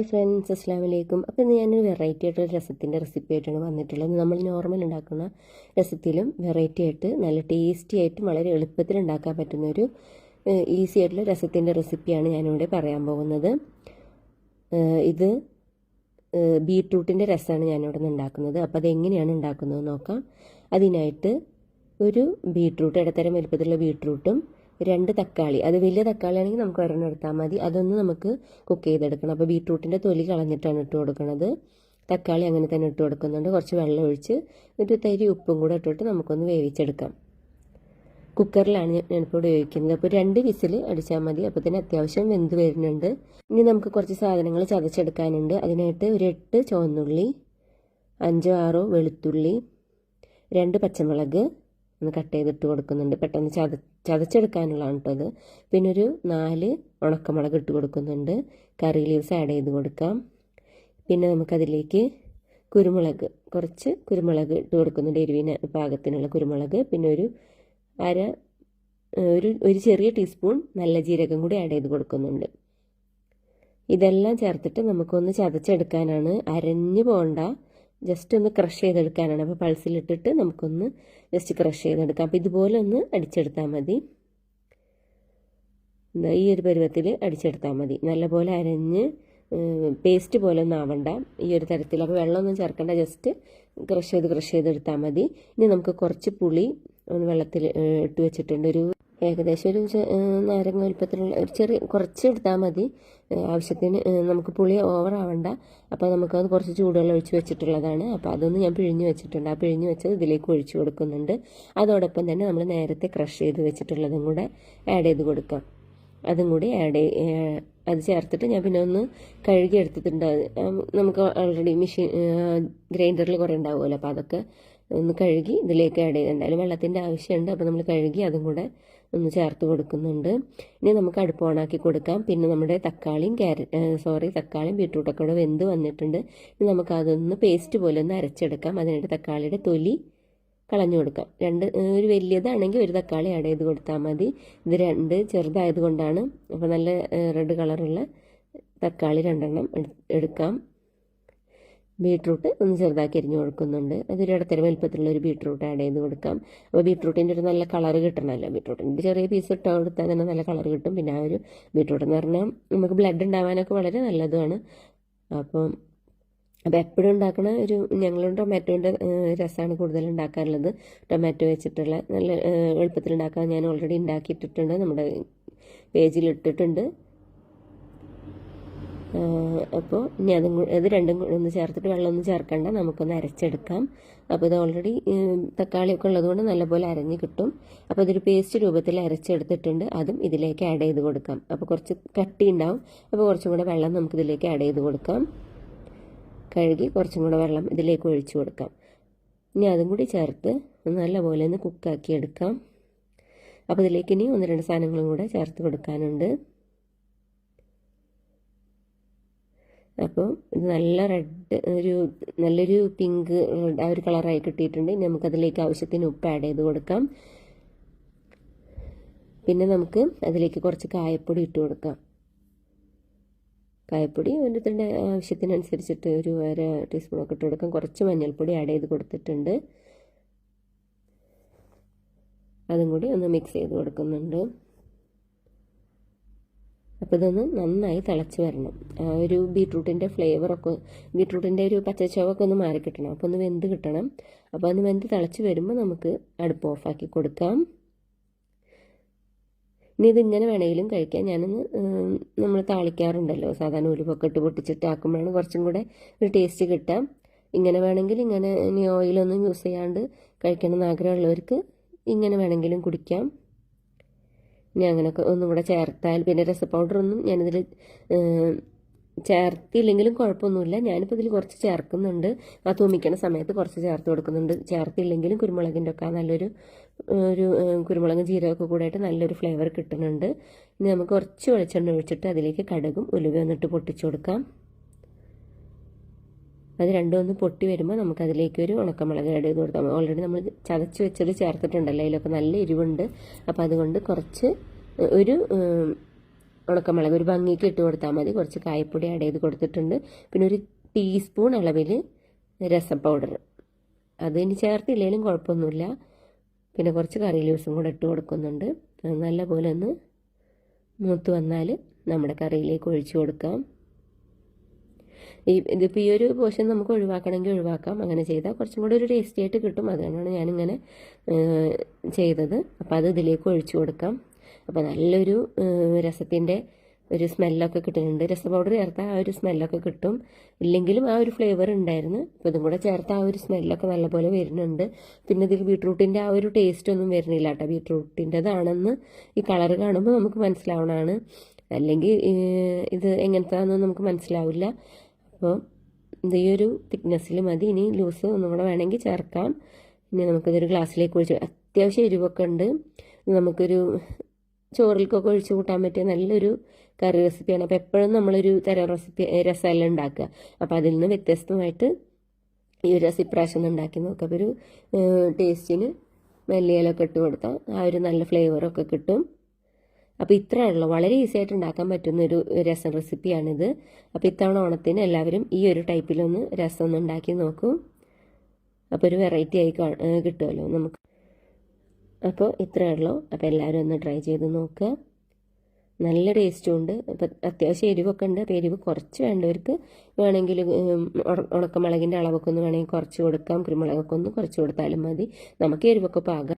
Hi friends, അസ്സലാമു അലൈക്കും. അപ്പോൾ ഇന്ന് ഞാനൊരു വെറൈറ്റി ആയിട്ടുള്ള രസത്തിൻ്റെ റെസിപ്പി ആയിട്ടാണ് വന്നിട്ടുള്ളത്. നമ്മൾ നോർമൽ ഉണ്ടാക്കുന്ന രസത്തിലും വെറൈറ്റി ആയിട്ട് നല്ല ടേസ്റ്റി ആയിട്ടും വളരെ എളുപ്പത്തിൽ ഉണ്ടാക്കാൻ പറ്റുന്നൊരു ഈസി ആയിട്ടുള്ള രസത്തിൻ്റെ റെസിപ്പിയാണ് ഞാനിവിടെ പറയാൻ പോകുന്നത്. ഇത് ബീട്രൂട്ടിൻ്റെ രസമാണ് ഞാനിവിടെ നിന്ന് ഉണ്ടാക്കുന്നത്. അപ്പോൾ അതെങ്ങനെയാണ് ഉണ്ടാക്കുന്നത് നോക്കാം. അതിനായിട്ട് ഒരു ബീട്രൂട്ട്, ഇടത്തരം വലുപ്പത്തിലുള്ള ബീട്രൂട്ടും 2 തക്കാളി, അത് വലിയ തക്കാളി ആണെങ്കിൽ നമുക്ക് ഒരെണ്ണം എടുത്താൽ മതി. അതൊന്ന് നമുക്ക് കുക്ക് ചെയ്തെടുക്കണം. അപ്പോൾ ബീട്രൂട്ടിൻ്റെ തൊലി കളഞ്ഞിട്ടാണ് ഇട്ട് കൊടുക്കുന്നത്. തക്കാളി അങ്ങനെ തന്നെ ഇട്ട് കൊടുക്കുന്നുണ്ട്. കുറച്ച് വെള്ളം ഒഴിച്ച് ഒരു തരി ഉപ്പും കൂടെ ഇട്ടിട്ട് നമുക്കൊന്ന് വേവിച്ചെടുക്കാം. കുക്കറിലാണ് ഞാനിപ്പോൾ ഉപയോഗിക്കുന്നത്. അപ്പോൾ 2 വിസിൽ അടിച്ചാൽ മതി. അപ്പോൾ തന്നെ അത്യാവശ്യം വെന്ത് വരുന്നുണ്ട്. ഇനി നമുക്ക് കുറച്ച് സാധനങ്ങൾ ചതച്ചെടുക്കാനുണ്ട്. അതിനായിട്ട് ഒരു 8 ചുവന്നുള്ളി, 5-6 വെളുത്തുള്ളി, 2 പച്ചമുളക് ഒന്ന് കട്ട് ചെയ്തിട്ട് കൊടുക്കുന്നുണ്ട്. പെട്ടെന്ന് ചതച്ചെടുക്കാനുള്ളതാണ് കേട്ടോ അത്. പിന്നെ ഒരു 4 ഉണക്കമുളക് ഇട്ട് കൊടുക്കുന്നുണ്ട്. കറി ലീവ്സ് ആഡ് ചെയ്ത് കൊടുക്കാം. പിന്നെ നമുക്കതിലേക്ക് കുറച്ച് കുരുമുളക് ഇട്ട് കൊടുക്കുന്നുണ്ട്, എരിവിന് പാകത്തിനുള്ള കുരുമുളക്. പിന്നെ ഒരു ചെറിയ ടീസ്പൂൺ നല്ല ജീരകം കൂടി ആഡ് ചെയ്ത് കൊടുക്കുന്നുണ്ട്. ഇതെല്ലാം ചേർത്തിട്ട് നമുക്കൊന്ന് ചതച്ചെടുക്കാനാണ്. അരഞ്ഞു പോകണ്ട, ജസ്റ്റ് ഒന്ന് ക്രഷ് ചെയ്തെടുക്കാനാണ്. അപ്പോൾ പൾസിലിട്ടിട്ട് നമുക്കൊന്ന് ജസ്റ്റ് ക്രഷ് ചെയ്തെടുക്കാം. അപ്പോൾ ഇതുപോലെ ഒന്ന് അടിച്ചെടുത്താൽ മതി. ഈ ഒരു പരുവത്തിൽ അടിച്ചെടുത്താൽ മതി. നല്ലപോലെ അരഞ്ഞ് പേസ്റ്റ് പോലെ ഒന്നും ആവണ്ട, ഈ ഒരു തരത്തിൽ. അപ്പോൾ വെള്ളമൊന്നും ചേർക്കേണ്ട, ജസ്റ്റ് ക്രഷ് ചെയ്തെടുത്താൽ മതി. ഇനി നമുക്ക് കുറച്ച് പുളി ഒന്ന് വെള്ളത്തിൽ ഇട്ട് വെച്ചിട്ടുണ്ട്. ഏകദേശം ഒരു നാരങ്ങ വലുപ്പത്തിലുള്ള കുറച്ച് എടുത്താൽ മതി. ആവശ്യത്തിന് നമുക്ക് പുളി ഓവർ ആവണ്ട. അപ്പോൾ നമുക്കത് കുറച്ച് ചൂടുവെള്ളം ഒഴിച്ച് വെച്ചിട്ടുള്ളതാണ്. അപ്പോൾ അതൊന്ന് ഞാൻ പിഴിഞ്ഞ് വെച്ചിട്ടുണ്ട്. ആ പിഴിഞ്ഞ് വെച്ചത് ഇതിലേക്ക് ഒഴിച്ച് കൊടുക്കുന്നുണ്ട്. അതോടൊപ്പം തന്നെ നമ്മൾ നേരത്തെ ക്രഷ് ചെയ്ത് വെച്ചിട്ടുള്ളതും കൂടെ ആഡ് ചെയ്ത് കൊടുക്കാം. അതും കൂടി അത് ചേർത്തിട്ട് ഞാൻ പിന്നെ ഒന്ന് കഴുകി എടുത്തിട്ടുണ്ട്. നമുക്ക് ഓൾറെഡി ഗ്രൈൻഡറിൽ കുറേ ഉണ്ടാവുമല്ലോ. അപ്പോൾ അതൊക്കെ ഒന്ന് കഴുകി ഇതിലേക്ക് ആഡ് ചെയ്ത്, എന്തായാലും വെള്ളത്തിൻ്റെ ആവശ്യമുണ്ട്. അപ്പോൾ നമ്മൾ കഴുകി അതും കൂടെ ഒന്ന് ചേർത്ത് കൊടുക്കുന്നുണ്ട്. ഇനി നമുക്ക് അടുപ്പ് ഓണാക്കി കൊടുക്കാം. പിന്നെ നമ്മുടെ തക്കാളിയും ബീട്രൂട്ടൊക്കെ കൂടെ വെന്ത് വന്നിട്ടുണ്ട്. ഇനി നമുക്ക് അതൊന്ന് പേസ്റ്റ് പോലെ ഒന്ന് അരച്ചെടുക്കാം. അതിനായിട്ട് തക്കാളിയുടെ തൊലി കളഞ്ഞു കൊടുക്കാം. ഒരു വലിയതാണെങ്കിൽ ഒരു തക്കാളി ആഡ് ചെയ്ത് കൊടുത്താൽ മതി. ഇത് 2 ചെറുതായത് കൊണ്ടാണ്. അപ്പോൾ നല്ല റെഡ് കളറുള്ള തക്കാളി 2 എടുക്കാം. ബീട്രൂട്ട് ഒന്ന് ചെറുതാക്കി അരിഞ്ഞു കൊടുക്കുന്നുണ്ട്. അതൊരു ഇടത്തരം വലുപ്പത്തിലുള്ള ഒരു ബീട്രൂട്ട് ആഡ് ചെയ്ത് കൊടുക്കാം. അപ്പോൾ ബീട്രൂട്ടിൻ്റെ ഒരു നല്ല കളർ കിട്ടണമല്ലോ. ബീട്രൂട്ടിൻ്റെ ചെറിയ പീസ് ഇട്ട് കൊടുത്താൽ തന്നെ നല്ല കളർ കിട്ടും. പിന്നെ ആ ഒരു ബീട്രൂട്ട് എന്ന് പറഞ്ഞാൽ നമുക്ക് ബ്ലഡ് ഉണ്ടാവാനൊക്കെ വളരെ നല്ലതുമാണ്. അപ്പോൾ എപ്പോഴും ഉണ്ടാക്കണ ഞങ്ങളും ടൊമാറ്റോൻ്റെ രസമാണ് കൂടുതൽ ഉണ്ടാക്കാറുള്ളത്. ടൊമാറ്റോ വെച്ചിട്ടുള്ള നല്ല എളുപ്പത്തിൽ ഉണ്ടാക്കാൻ ഞാൻ ഓൾറെഡി ഉണ്ടാക്കിയിട്ടിട്ടുണ്ട്, നമ്മുടെ പേജിൽ ഇട്ടിട്ടുണ്ട്. അപ്പോൾ ഇനി ഇത് രണ്ടും ഒന്ന് ചേർത്തിട്ട് വെള്ളമൊന്നും ചേർക്കണ്ട, നമുക്കൊന്ന് അരച്ചെടുക്കാം. അപ്പോൾ ഇത് ഓൾറെഡി തക്കാളിയൊക്കെ ഉള്ളതുകൊണ്ട് നല്ലപോലെ അരഞ്ഞ് കിട്ടും. അപ്പോൾ ഇതൊരു പേസ്റ്റ് രൂപത്തിൽ അരച്ചെടുത്തിട്ടുണ്ട്. അതും ഇതിലേക്ക് ആഡ് ചെയ്ത് കൊടുക്കാം. അപ്പോൾ കുറച്ച് കട്ടി ഉണ്ടാവും. അപ്പോൾ കുറച്ചും കൂടെ വെള്ളം നമുക്കിതിലേക്ക് ആഡ് ചെയ്ത് കൊടുക്കാം. കഴുകി കുറച്ചും കൂടെ വെള്ളം ഇതിലേക്ക് ഒഴിച്ചു കൊടുക്കാം. ഇനി അതും കൂടി ചേർത്ത് നല്ലപോലെ ഒന്ന് കുക്കാക്കി എടുക്കാം. അപ്പോൾ ഇതിലേക്ക് ഇനി 1-2 സാധനങ്ങളും കൂടെ ചേർത്ത് കൊടുക്കാനുണ്ട്. അപ്പോൾ ഇത് നല്ലൊരു പിങ്ക് ആ ഒരു കളറായി കിട്ടിയിട്ടുണ്ട്. ഇനി നമുക്കതിലേക്ക് ആവശ്യത്തിന് ഉപ്പ് ആഡ് ചെയ്ത് കൊടുക്കാം. പിന്നെ നമുക്ക് അതിലേക്ക് കുറച്ച് കായപ്പൊടി ഇട്ട് കൊടുക്കാം. കായപ്പൊടി ഓരോരുത്തരുടെ ആവശ്യത്തിനനുസരിച്ചിട്ട് ഒരു 1/2 ടീസ്പൂണൊക്കെ ഇട്ട് കൊടുക്കാം. കുറച്ച് മഞ്ഞൾപ്പൊടി ആഡ് ചെയ്ത് കൊടുത്തിട്ടുണ്ട്. അതും കൂടി ഒന്ന് മിക്സ് ചെയ്ത് കൊടുക്കുന്നുണ്ട്. അപ്പോൾ ഇതൊന്ന് നന്നായി തിളച്ച് വരണം. ഒരു ബീട്രൂട്ടിൻ്റെ ബീട്രൂട്ടിൻ്റെ ഒരു പച്ചച്ചവൊക്കെ ഒന്ന് മാറി കിട്ടണം. അപ്പോൾ ഒന്ന് വെന്ത് കിട്ടണം. അപ്പോൾ ഒന്ന് വെന്ത് തിളച്ച് വരുമ്പോൾ നമുക്ക് അടുപ്പ് ഓഫാക്കി കൊടുക്കാം. ഇനി ഇതിങ്ങനെ വേണമെങ്കിലും കഴിക്കാം. നമ്മൾ താളിക്കാറുണ്ടല്ലോ, സാധാരണ ഉലുവൊക്കെ ഇട്ട് പൊട്ടിച്ചിട്ട് ആക്കുമ്പോഴാണ് കുറച്ചും കൂടെ ഒരു ടേസ്റ്റ് കിട്ടാം. ഇങ്ങനെ വേണമെങ്കിൽ ഇനി ഓയിലൊന്നും യൂസ് ചെയ്യാണ്ട് കഴിക്കണമെന്ന് ആഗ്രഹമുള്ളവർക്ക് ഇങ്ങനെ വേണമെങ്കിലും കുടിക്കാം. ഇനി അങ്ങനെയൊക്കെ ഒന്നും കൂടെ ചേർത്താൽ, പിന്നെ രസ പൗഡറൊന്നും ഞാനിതിൽ ചേർത്തില്ലെങ്കിലും കുഴപ്പമൊന്നുമില്ല. ഞാനിപ്പോൾ ഇതിൽ കുറച്ച് ചേർക്കുന്നുണ്ട്. ആ തൂമിക്കണ സമയത്ത് കുറച്ച് ചേർത്ത് കൊടുക്കുന്നുണ്ട്. ചേർത്തില്ലെങ്കിലും കുരുമുളകിൻ്റെ ഒക്കെ നല്ലൊരു കുരുമുളകും ജീരകമൊക്കെ കൂടായിട്ട് നല്ലൊരു ഫ്ലേവർ കിട്ടുന്നുണ്ട്. ഇനി നമുക്ക് കുറച്ച് വെളിച്ചെണ്ണ ഒഴിച്ചിട്ട് അതിലേക്ക് കടുകും ഉലുവയും ഒന്നിട്ട് പൊട്ടിച്ചു കൊടുക്കാം. അത് രണ്ടും ഒന്ന് പൊട്ടി വരുമ്പോൾ നമുക്കതിലേക്ക് ഒരു ഉണക്കമുളക് ആഡ് ചെയ്ത് കൊടുക്കാം. ഓൾറെഡി നമ്മൾ ചതച്ച് വെച്ചത് ചേർത്തിട്ടുണ്ടല്ലോ, അതിലൊക്കെ നല്ല എരിവുണ്ട്. അപ്പോൾ അതുകൊണ്ട് കുറച്ച് ഒരു ഉണക്കമുളക് ഒരു ഭംഗിക്ക് ഇട്ട് കൊടുത്താൽ മതി. കുറച്ച് കായപ്പൊടി ആഡ് ചെയ്ത് കൊടുത്തിട്ടുണ്ട്. പിന്നെ ഒരു ടീസ്പൂൺ അളവിൽ രസം പൗഡർ, അതിന് ചേർത്തില്ലെങ്കിലും കുഴപ്പമൊന്നുമില്ല. പിന്നെ കുറച്ച് കറി ലീവ്സും കൂടെ ഇട്ട് കൊടുക്കുന്നുണ്ട്. നല്ലപോലെ ഒന്ന് മൂത്ത് വന്നാൽ നമ്മുടെ കറിയിലേക്ക് ഒഴിച്ചു കൊടുക്കാം. ഇതിപ്പോൾ ഈ ഒരു പോർഷൻ നമുക്ക് ഒഴിവാക്കണമെങ്കിൽ ഒഴിവാക്കാം. അങ്ങനെ ചെയ്താൽ കുറച്ചും കൂടി ഒരു ടേസ്റ്റി ആയിട്ട് കിട്ടും. അതുകൊണ്ടാണ് ഞാനിങ്ങനെ ചെയ്തത്. അപ്പോൾ അത് ഇതിലേക്ക് ഒഴിച്ചു കൊടുക്കാം. അപ്പോൾ നല്ലൊരു രസത്തിൻ്റെ ഒരു സ്മെല്ലൊക്കെ കിട്ടുന്നുണ്ട്. രസ പൗഡർ ചേർത്താൽ ആ ഒരു സ്മെല്ലൊക്കെ കിട്ടും. ഇല്ലെങ്കിലും ആ ഒരു ഫ്ലേവർ ഉണ്ടായിരുന്നു. അപ്പോൾ ഇതും കൂടെ ചേർത്താൽ ആ ഒരു സ്മെല്ലൊക്കെ നല്ലപോലെ വരുന്നുണ്ട്. പിന്നെ ഇതിൽ ബീട്രൂട്ടിൻ്റെ ആ ഒരു ടേസ്റ്റ് ഒന്നും വരുന്നില്ല കേട്ടോ. ബീട്രൂട്ടിൻ്റെതാണെന്ന് ഈ കളർ കാണുമ്പോൾ നമുക്ക് മനസ്സിലാവണതാണ്. അല്ലെങ്കിൽ ഇത് എങ്ങനത്താണെന്ന് നമുക്ക് മനസ്സിലാവില്ല. അപ്പോൾ ഇത് ഈ ഒരു തിക്നെസ്സിൽ മതി. ഇനി ലൂസ് ഒന്നും കൂടെ വേണമെങ്കിൽ ചേർക്കാം. ഇനി നമുക്കിതൊരു ഗ്ലാസ്സിലേക്ക് ഒഴിച്ച്, അത്യാവശ്യം എരിവൊക്കെ ഉണ്ട്. നമുക്കൊരു ചോറിലേക്കൊക്കെ ഒഴിച്ച് കൂട്ടാൻ പറ്റിയ നല്ലൊരു കറി റെസിപ്പിയാണ്. അപ്പോൾ എപ്പോഴും നമ്മളൊരു തരം രസമെല്ലാം ഉണ്ടാക്കുക. അപ്പോൾ അതിൽ നിന്ന് വ്യത്യസ്തമായിട്ട് ഈ ഒരു രസം ഇപ്രാവശ്യം ഉണ്ടാക്കി നോക്കുക. അപ്പോൾ ഒരു ടേസ്റ്റിന് മല്ലിയിലൊക്കെ ഇട്ട് കൊടുത്താൽ ആ ഒരു നല്ല ഫ്ലേവറൊക്കെ കിട്ടും. അപ്പോൾ ഇത്രയുള്ളൂ, വളരെ ഈസി ആയിട്ട് ഉണ്ടാക്കാൻ പറ്റുന്നൊരു രസം റെസിപ്പിയാണിത്. അപ്പോൾ ഇത്തവണ ഓണത്തിന് എല്ലാവരും ഈ ഒരു ടൈപ്പിലൊന്ന് രസം ഒന്ന് ഉണ്ടാക്കി നോക്കൂ. അപ്പോൾ ഒരു വെറൈറ്റി ആയി കിട്ടുമല്ലോ നമുക്ക്. അപ്പോൾ ഇത്രയുള്ളൂ. അപ്പോൾ എല്ലാവരും ഒന്ന് ട്രൈ ചെയ്ത് നോക്കുക. നല്ല ടേസ്റ്റും ഉണ്ട്. അപ്പോൾ അത്യാവശ്യം എരിവൊക്കെ ഉണ്ട്. അപ്പോൾ എരിവ് കുറച്ച് വേണ്ടവർക്ക് വേണമെങ്കിൽ ഉണക്കമുളകിൻ്റെ അളവൊക്കെ ഒന്ന് വേണമെങ്കിൽ കുറച്ച് കൊടുക്കാം. കുരുമുളകൊക്കെ ഒന്ന് കുറച്ച് കൊടുത്താലും മതി. നമുക്ക് എരിവൊക്കെ പാകം.